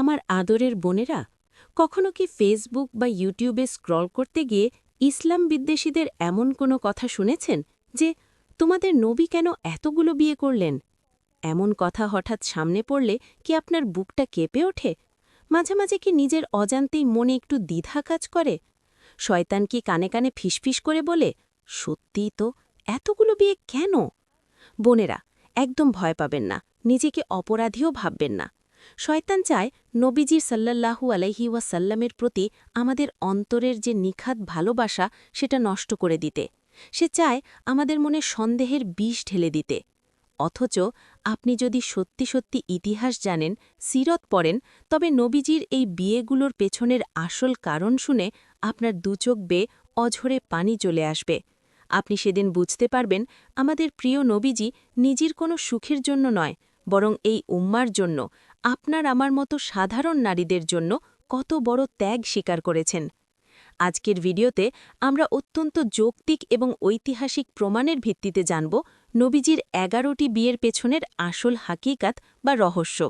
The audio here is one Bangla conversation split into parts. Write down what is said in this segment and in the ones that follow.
আমার আদরের বোনেরা, কখনো কি ফেসবুক বা ইউটিউবে স্ক্রল করতে গিয়ে ইসলাম বিদ্বেষীদের এমন কোনো কথা শুনেছেন যে তোমাদের নবী কেন এতগুলো বিয়ে করলেন? এমন কথা হঠাৎ সামনে পড়লে কি আপনার বুকটা কেঁপে ওঠে? মাঝে মাঝে কি নিজের অজান্তেই মনে একটু দ্বিধা কাজ করে? শয়তান কি কানে কানে ফিসফিস করে বলে, সত্যিই তো, এতগুলো বিয়ে কেন? বোনেরা, একদম ভয় পাবেন না, নিজেকে অপরাধীও ভাববেন না। শয়তান চায় নবীজি সাল্লাল্লাহু আলাইহি ওয়াসাল্লামের প্রতি আমাদের অন্তরের যে নিখাত ভালোবাসা সেটা নষ্ট করে দিতে। সে চায় আমাদের মনে সন্দেহের বিষ ঢেলে দিতে। অথচ আপনি যদি সত্যি সত্যি ইতিহাস জানেন, সিরত পড়েন, তবে নবীজির এই বিয়েগুলোর পেছনের আসল কারণ শুনে আপনার দুচোখ বেয়ে অঝরে পানি চলে আসবে। আপনি সেদিন বুঝতে পারবেন আমাদের প্রিয় নবীজি নিজের কোনো সুখের জন্য নয়, বরং এই উম্মার জন্য, আপনার আমার মতো সাধারণ নারীদের জন্য কত বড় ত্যাগ স্বীকার করেছেন। আজকের ভিডিওতে আমরা অত্যন্ত যৌক্তিক এবং ঐতিহাসিক প্রমাণের ভিত্তিতে জানব নবীজির ১১টি বিয়ের পেছনের আসল হাকিকাত বা রহস্য।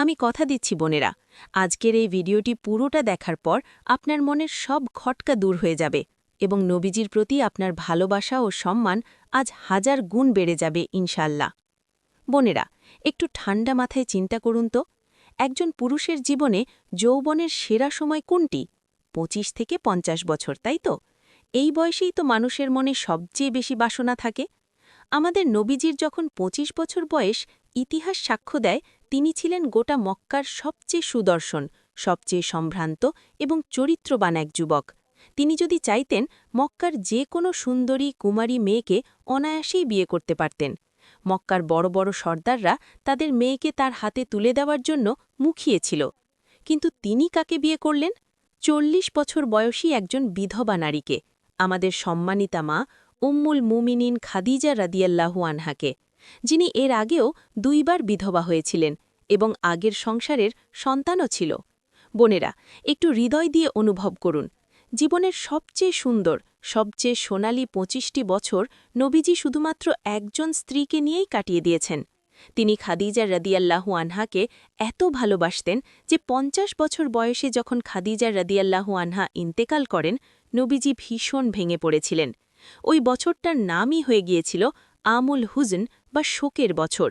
আমি কথা দিচ্ছি বোনেরা, আজকের এই ভিডিওটি পুরোটা দেখার পর আপনার মনের সব খটকা দূর হয়ে যাবে এবং নবীজির প্রতি আপনার ভালোবাসা ও সম্মান আজ ১০০০ গুণ বেড়ে যাবে ইনশাল্লাহ। বোনেরা, একটু ঠান্ডা মাথায় চিন্তা করুন তো, একজন পুরুষের জীবনে যৌবনের সেরা সময় কোনটি? ২৫ থেকে ৫০ বছর, তাই তো? এই বয়সেই তো মানুষের মনে সবচেয়ে বেশি বাসনা থাকে। আমাদের নবীজির যখন ২৫ বছর বয়স, ইতিহাস সাক্ষ্য দেয় তিনি ছিলেন গোটা মক্কার সবচেয়ে সুদর্শন, সবচেয়ে সম্ভ্রান্ত এবং চরিত্রবান এক যুবক। তিনি যদি চাইতেন, মক্কার যে কোনো সুন্দরী কুমারী মেয়েকে অনায়াসেই বিয়ে করতে পারতেন। মক্কার বড় বড় সর্দাররা তাদের মেয়েকে তার হাতে তুলে দেওয়ার জন্য মুখিয়েছিল। কিন্তু তিনি কাকে বিয়ে করলেন? ৪০ বছর বয়সী একজন বিধবা নারীকে, আমাদের সম্মানিতা মা উম্মুল মুমিনিন খাদিজা রাদিয়াল্লাহু আনহাকে, যিনি এর আগেও ২ বার বিধবা হয়েছিলেন এবং আগের সংসারের সন্তানও ছিল। বোনেরা, একটু হৃদয় দিয়ে অনুভব করুন, জীবনের সবচেয়ে সুন্দর, সবচেয়ে সোনালী ২৫টি বছর নবীজি শুধুমাত্র একজন স্ত্রীকে নিয়েই কাটিয়ে দিয়েছেন। তিনি খাদিজা রাদিয়াল্লাহু আনহাকে এত ভালোবাসতেন যে ৫০ বছর বয়সে যখন খাদিজা রাদিয়াল্লাহু আনহা ইন্তেকাল করেন, নবীজি ভীষণ ভেঙে পড়েছিলেন। ওই বছরটার নামই হয়ে গিয়েছিল আমুল হুজন বা শোকের বছর।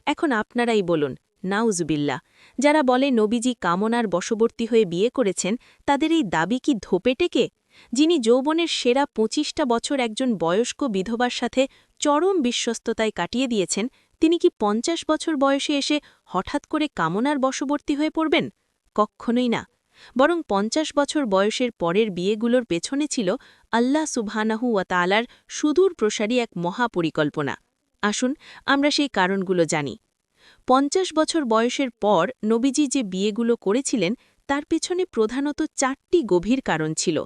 এখন আপনারাই বলুন, নাউজুবিল্লাহ, যারা বলে নবীজি কামনার বশবর্তী হয়ে বিয়ে করেছেন, তাদের এই দাবি কি ধোপে টেকে? যিনি যৌবনের সেরা ২৫টা বছর একজন বয়স্ক বিধবার সাথে চরম বিশ্বস্ততায় কাটিয়ে দিয়েছেন, তিনি কি ৫০ বছর বয়সে এসে হঠাৎ করে কামনার বশবর্তী হয়ে পড়বেন? কক্ষণই না। বরং ৫০ বছর বয়সের পরের বিয়েগুলোর পেছনে ছিল আল্লাহ সুবহানাহু ওয়া তাআলার সুদূর প্রসারী এক মহাপরিকল্পনা। আসুন আমরা সেই কারণগুলো জানি। ৫০ বছর বয়সের পর নবীজি যে বিয়েগুলো করেছিলেন, তার পেছনে প্রধানত ৪টি গভীর কারণ ছিল।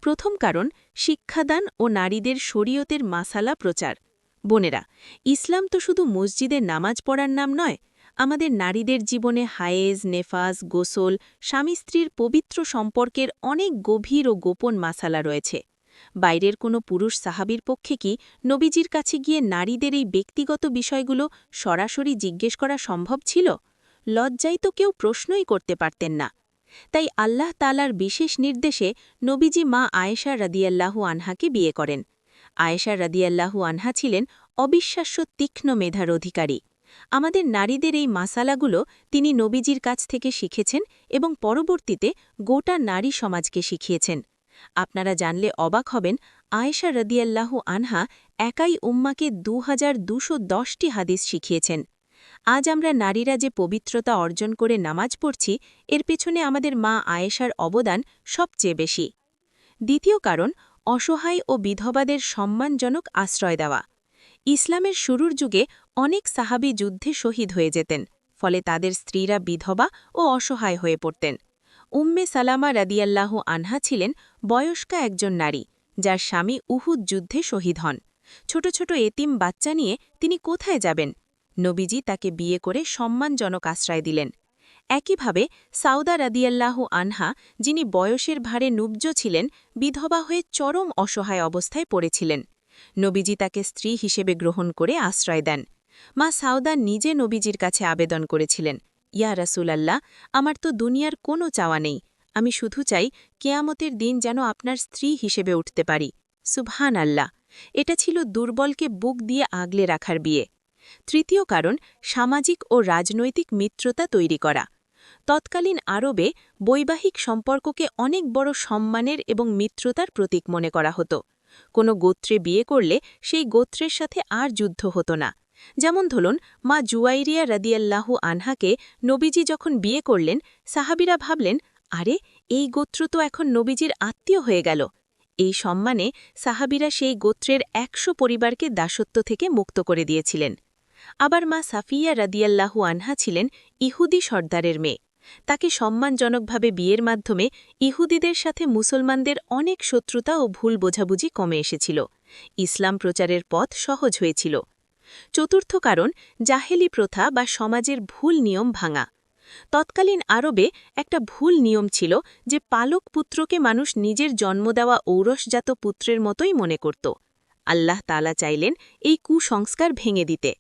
প্রথম কারণ, শিক্ষাদান ও নারীদের শরীয়তের মাসালা প্রচার। বোনেরা, ইসলাম তো শুধু মসজিদে নামাজ পড়ার নাম নয়, আমাদের নারীদের জীবনে হায়েজ, নেফাজ, গোসল, স্বামী স্ত্রীর পবিত্র সম্পর্কের অনেক গভীর ও গোপন মাসালা রয়েছে। বাইরের কোনো পুরুষ সাহাবীর পক্ষে কি নবীজির কাছে গিয়ে নারীদের এই ব্যক্তিগত বিষয়গুলো সরাসরি জিজ্ঞেস করা সম্ভব ছিল? লজ্জায় তো কেউ প্রশ্নই করতে পারতেন না। তাই আল্লাহ তাআলার বিশেষ নির্দেশে নবীজি মা আয়েশা রাদিয়াল্লাহু আনহাকে বিয়ে করেন। আয়েশা রাদিয়াল্লাহু আনহা ছিলেন অবিশ্বাস্য তীক্ষ্ণ মেধার অধিকারী। আমাদের নারীদের এই মাসালাগুলো তিনি নবীজির কাছ থেকে শিখেছেন এবং পরবর্তীতে গোটা নারী সমাজকে শিখিয়েছেন। আপনারা জানলে অবাক হবেন, আয়েশা রাদিয়াল্লাহু আনহা একাই উম্মাকে ২২১০টি হাদিস শিখিয়েছেন। আজ আমরা নারীরা যে পবিত্রতা অর্জন করে নামাজ পড়ছি, এর পেছনে আমাদের মা আয়েশার অবদান সবচেয়ে বেশি। দ্বিতীয় কারণ, অসহায় ও বিধবাদের সম্মানজনক আশ্রয় দেওয়া। ইসলামের শুরুর যুগে অনেক সাহাবী যুদ্ধে শহীদ হয়ে যেতেন, ফলে তাদের স্ত্রীরা বিধবা ও অসহায় হয়ে পড়তেন। উম্মে সালামা রাদিয়াল্লাহু আনহা ছিলেন বয়স্কা একজন নারী, যার স্বামী উহুদ যুদ্ধে শহীদ হন। ছোট ছোট এতিম বাচ্চা নিয়ে তিনি কোথায় যাবেন? নবীজি তাকে বিয়ে করে সম্মানজনক আশ্রয় দিলেন। একইভাবে সাউদা রাদিয়াল্লাহু আনহা, যিনি বয়সের ভারে নুব্জ ছিলেন, বিধবা হয়ে চরম অসহায় অবস্থায় পড়েছিলেন। নবীজি তাকে স্ত্রী হিসেবে গ্রহণ করে আশ্রয় দেন। মা সাউদা নিজে নবীজির কাছে আবেদন করেছিলেন, ইয়া রাসূলাল্লাহ, আমার তো দুনিয়ার কোনো চাওয়া নেই, আমি শুধু চাই কেয়ামতের দিন যেন আপনার স্ত্রী হিসেবে উঠতে পারি। সুবহান আল্লাহ। এটা ছিল দুর্বলকে বুক দিয়ে আগলে রাখার বিয়ে। তৃতীয় কারণ, সামাজিক ও রাজনৈতিক মিত্রতা তৈরি করা। তৎকালীন আরবে বৈবাহিক সম্পর্ককে অনেক বড় সম্মানের এবং মিত্রতার প্রতীক মনে করা হতো। কোনো গোত্রে বিয়ে করলে সেই গোত্রের সাথে আর যুদ্ধ হতো না। যেমন ধরুন, মা জুয়াইরিয়া রাদিয়াল্লাহু আনহাকে নবীজি যখন বিয়ে করলেন, সাহাবিরা ভাবলেন, আরে, এই গোত্র তো এখন নবীজির আত্মীয় হয়ে গেল। এই সম্মানে সাহাবিরা সেই গোত্রের ১০০ পরিবারকে দাসত্ব থেকে মুক্ত করে দিয়েছিলেন। আবার মা সাফিয়া রাদিয়াল্লাহু আনহা ছিলেন ইহুদি সর্দারের মেয়ে। তাকে সম্মানজনকভাবে বিয়ের মাধ্যমে ইহুদিদের সাথে মুসলমানদের অনেক শত্রুতা ও ভুল বোঝাবুঝি কমে এসেছিল। ইসলাম প্রচারের পথ সহজ হয়েছিল। চতুর্থ কারণ, জাহেলি প্রথা বা সমাজের ভুল নিয়ম ভাঙা। তৎকালীন আরবে একটা ভুল নিয়ম ছিল যে পালক পুত্রকে মানুষ নিজের জন্ম দেওয়া ঔরসজাত পুত্রের মতোই মনে করত। আল্লাহ তাআলা চাইলেন এই কুসংস্কার ভেঙে দিতে।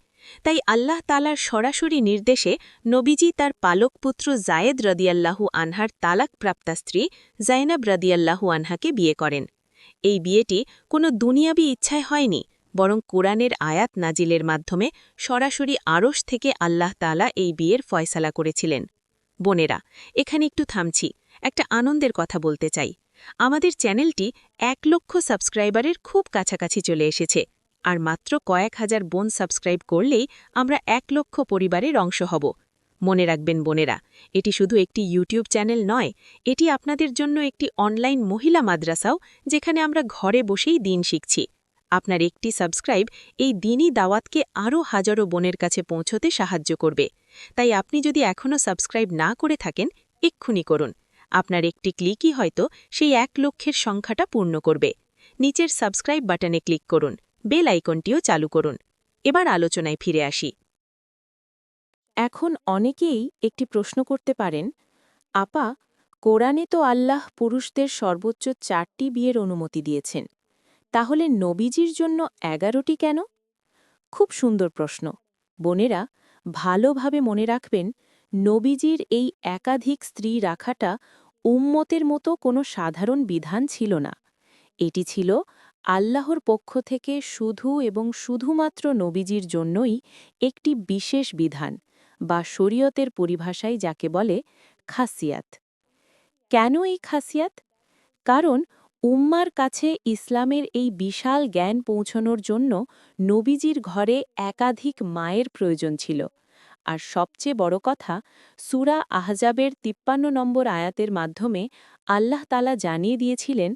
তাই আল্লাহ তাআলার সরাসরি নির্দেশে নবীজি তার পালক পুত্র জায়েদ রাদিয়াল্লাহু আনহার তালাকপ্রাপ্তা স্ত্রী জাইনাব রাদিয়াল্লাহু আনহাকে বিয়ে করেন। এই বিয়েটি কোনো দুনিয়াবি ইচ্ছায় হয়নি, বরং কোরআনের আয়াত নাজিলের মাধ্যমে সরাসরি আরশ থেকে আল্লাহ তাআলা এই বিয়ের ফয়সালা করেছিলেন। বোনেরা, এখানে একটু থামছি, একটা আনন্দের কথা বলতে চাই। আমাদের চ্যানেলটি ১ লক্ষ সাবস্ক্রাইবারের খুব কাছাকাছি চলে এসেছে, আর মাত্র কয়েক হাজার বোন সাবস্ক্রাইব করলেই আমরা ১ লক্ষ পরিবারের অংশ হব। মনে রাখবেন বোনেরা, এটি শুধু একটি ইউটিউব চ্যানেল নয়, এটি আপনাদের জন্য একটি অনলাইন মহিলা মাদ্রাসাও, যেখানে আমরা ঘরে বসেই দিন শিখছি। আপনার একটি সাবস্ক্রাইব এই দিনই দাওয়াতকে আরও হাজারো বোনের কাছে পৌঁছতে সাহায্য করবে। তাই আপনি যদি এখনও সাবস্ক্রাইব না করে থাকেন, এক্ষুনি করুন। আপনার একটি ক্লিকই হয়তো সেই ১ লক্ষের সংখ্যাটা পূর্ণ করবে। নিচের সাবস্ক্রাইব বাটনে ক্লিক করুন, বেল আইকনটিও চালু করুন। এবার আলোচনায় ফিরে আসি। এখন অনেকেই একটি প্রশ্ন করতে পারেন, আপা, কোরআনে তো আল্লাহ পুরুষদের সর্বোচ্চ ৪টি বিয়ের অনুমতি দিয়েছেন, তাহলে নবীজির জন্য ১১টি কেন? খুব সুন্দর প্রশ্ন। বোনেরা, ভালোভাবে মনে রাখবেন, নবীজির এই একাধিক স্ত্রী রাখাটা উম্মতের মতো কোনো সাধারণ বিধান ছিল না। এটি ছিল আল্লাহর পক্ষ থেকে শুধু এবং শুধুমাত্র নবীজির জন্যই একটি বিশেষ বিধান, বা শরীয়তের পরিভাষায় যাকে বলে খাসিয়াত। কেন এই খাসিয়াত? কারণ উম্মার কাছে ইসলামের এই বিশাল জ্ঞান পৌঁছানোর জন্য নবীজির ঘরে একাধিক মায়ের প্রয়োজন ছিল। আর সবচেয়ে বড় কথা, সূরা আহজাবের ৫৩ নম্বর আয়াতের মাধ্যমে আল্লাহ তাআলা জানিয়ে দিয়েছিলেন,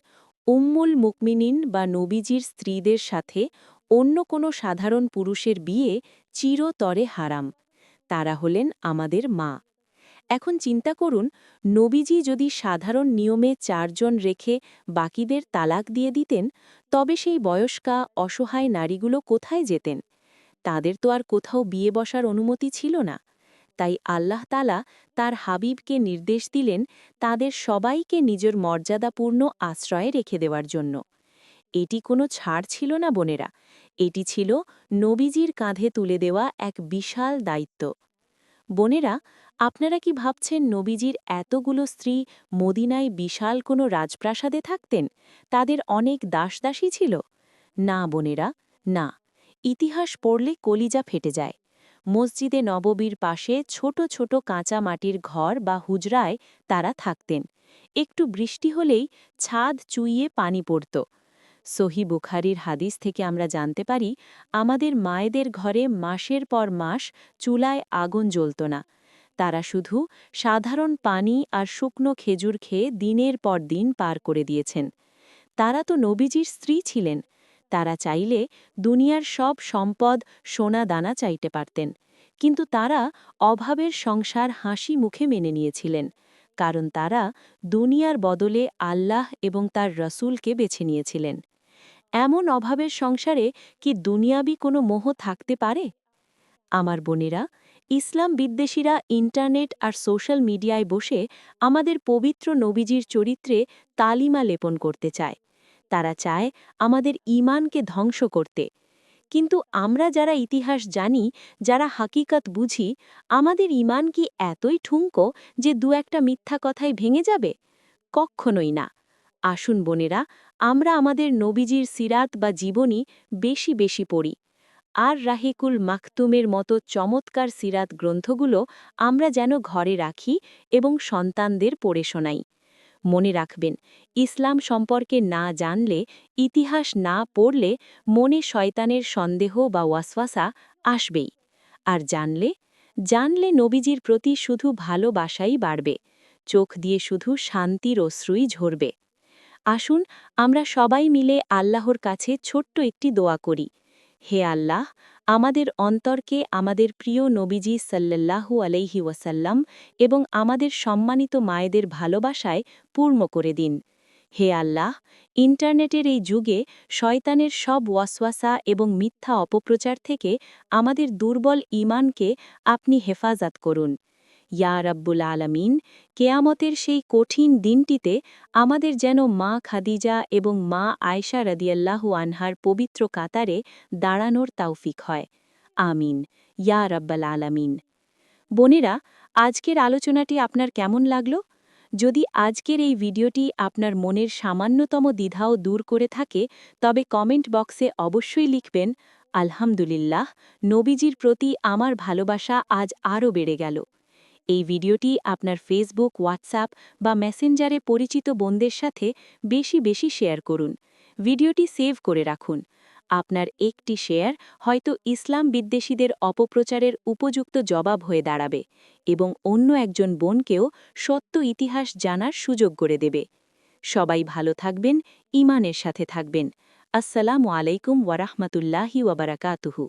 উম্মুল মুকমিনিন বা নবীজির স্ত্রীদের সাথে অন্য কোনো সাধারণ পুরুষের বিয়ে চিরতরে হারাম। তারা হলেন আমাদের মা। এখন চিন্তা করুন, নবীজি যদি সাধারণ নিয়মে ৪ জন রেখে বাকিদের তালাক দিয়ে দিতেন, তবে সেই বয়স্কা অসহায় নারীগুলো কোথায় যেতেন? তাদের তো আর কোথাও বিয়ে বসার অনুমতি ছিল না। তাই আল্লাহ তাআলা তার হাবিবকে নির্দেশ দিলেন তাদের সবাইকে নিজের মর্যাদাপূর্ণ আশ্রয়ে রেখে দেওয়ার জন্য। এটি কোনো ছাড় ছিল না বোনেরা, এটি ছিল নবীজির কাঁধে তুলে দেওয়া এক বিশাল দায়িত্ব। বোনেরা, আপনারা কি ভাবছেন নবীজির এতগুলো স্ত্রী মদিনায় বিশাল কোনো রাজপ্রাসাদে থাকতেন, তাদের অনেক দাসদাসী ছিল? না বোনেরা, না। ইতিহাস পড়লে কলিজা ফেটে যায়। মসজিদে নববীর পাশে ছোট ছোট কাঁচা মাটির ঘর বা হুজরায় তারা থাকতেন। একটু বৃষ্টি হলেই ছাদ চুইয়ে পানি পড়ত। সহি বুখারীর হাদিস থেকে আমরা জানতে পারি, আমাদের মায়েদের ঘরে মাসের পর মাস চুলায় আগুন জ্বলত না। তারা শুধু সাধারণ পানি আর শুকনো খেজুর খেয়ে দিনের পর দিন পার করে দিয়েছেন। তারা তো নবীজির স্ত্রী ছিলেন। তারা চাইলে দুনিয়ার সব সম্পদ, সোনা দানা চাইতে পারতেন, কিন্তু তারা অভাবের সংসার হাসি মুখে মেনে নিয়েছিলেন, কারণ তারা দুনিয়ার বদলে আল্লাহ এবং তার রসুলকে বেছে নিয়েছিলেন। এমন অভাবের সংসারে কি দুনিয়াবি কোনো মোহ থাকতে পারে? আমার বোনেরা, ইসলাম বিদ্বেষীরা ইন্টারনেট আর সোশ্যাল মিডিয়ায় বসে আমাদের পবিত্র নবীজির চরিত্রে তালিমা লেপন করতে চায়। তারা চায় আমাদের ঈমানকে ধ্বংস করতে। কিন্তু আমরা যারা ইতিহাস জানি, যারা হাকিকত বুঝি, আমাদের ঈমান কি এতই ঠুনকো যে একটা মিথ্যা কথায় ভেঙে যাবে? কক্ষণই না। আসুন বোনেরা, আমরা আমাদের নবীজির সিরাত বা জীবনী বেশি বেশি পড়ি। আর রাহিকুল মাকতুমের মতো চমৎকার সিরাত গ্রন্থগুলো আমরা যেন ঘরে রাখি এবং সন্তানদের পড়ে শোনাই। মনে রাখবেন, ইসলাম সম্পর্কে না জানলে, ইতিহাস না পড়লে মনে শয়তানের সন্দেহ বা ওয়াসওয়াসা আসবেই। আর জানলে নবীজির প্রতি শুধু ভালোবাসাই বাড়বে, চোখ দিয়ে শুধু শান্তির অশ্রুই ঝরবে। আসুন আমরা সবাই মিলে আল্লাহর কাছে ছোট্ট একটি দোয়া করি। হে আল্লাহ, আমাদের অন্তরকে আমাদের প্রিয় নবীজি সাল্লাল্লাহু আলাইহি ওয়াসাল্লাম এবং আমাদের সম্মানিত মায়েদের ভালোবাসায় পূর্ণ করে দিন। হে আল্লাহ, ইন্টারনেটের এই যুগে শয়তানের সব ওয়াসওয়াসা এবং মিথ্যা অপপ্রচার থেকে আমাদের দুর্বল ঈমানকে আপনি হেফাজত করুন। ইয়া রাব্বুল আলামিন, কেয়ামতের সেই কঠিন দিনটিতে আমাদের যেন মা খাদিজা এবং মা আয়েশা রাদিয়াল্লাহু আনহার পবিত্র কাতারে দাঁড়ানোর তৌফিক হয়। আমিন। ইয়া রাব্বাল আলামিন। বোনেরা, আজকের আলোচনাটি আপনার কেমন লাগলো? যদি আজকের এই ভিডিওটি আপনার মনের সামান্যতম দ্বিধাও দূর করে থাকে, তবে কমেন্ট বক্সে অবশ্যই লিখবেন, আলহামদুলিল্লাহ, নবীজির প্রতি আমার ভালোবাসা আজ আরও বেড়ে গেল। এই ভিডিওটি আপনার ফেসবুক, হোয়াটসঅ্যাপ বা মেসেঞ্জারে পরিচিত বোনদের সাথে বেশি বেশি শেয়ার করুন। ভিডিওটি সেভ করে রাখুন। আপনার একটি শেয়ার হয়তো ইসলাম বিদ্বেষীদের অপপ্রচারের উপযুক্ত জবাব হয়ে দাঁড়াবে এবং অন্য একজন বোনকেও সত্য ইতিহাস জানার সুযোগ করে দেবে। সবাই ভালো থাকবেন, ঈমানের সাথে থাকবেন। আসসালামু আলাইকুম ওয়ারাহমাতুল্লাহি ওয়াবারাকাতুহু।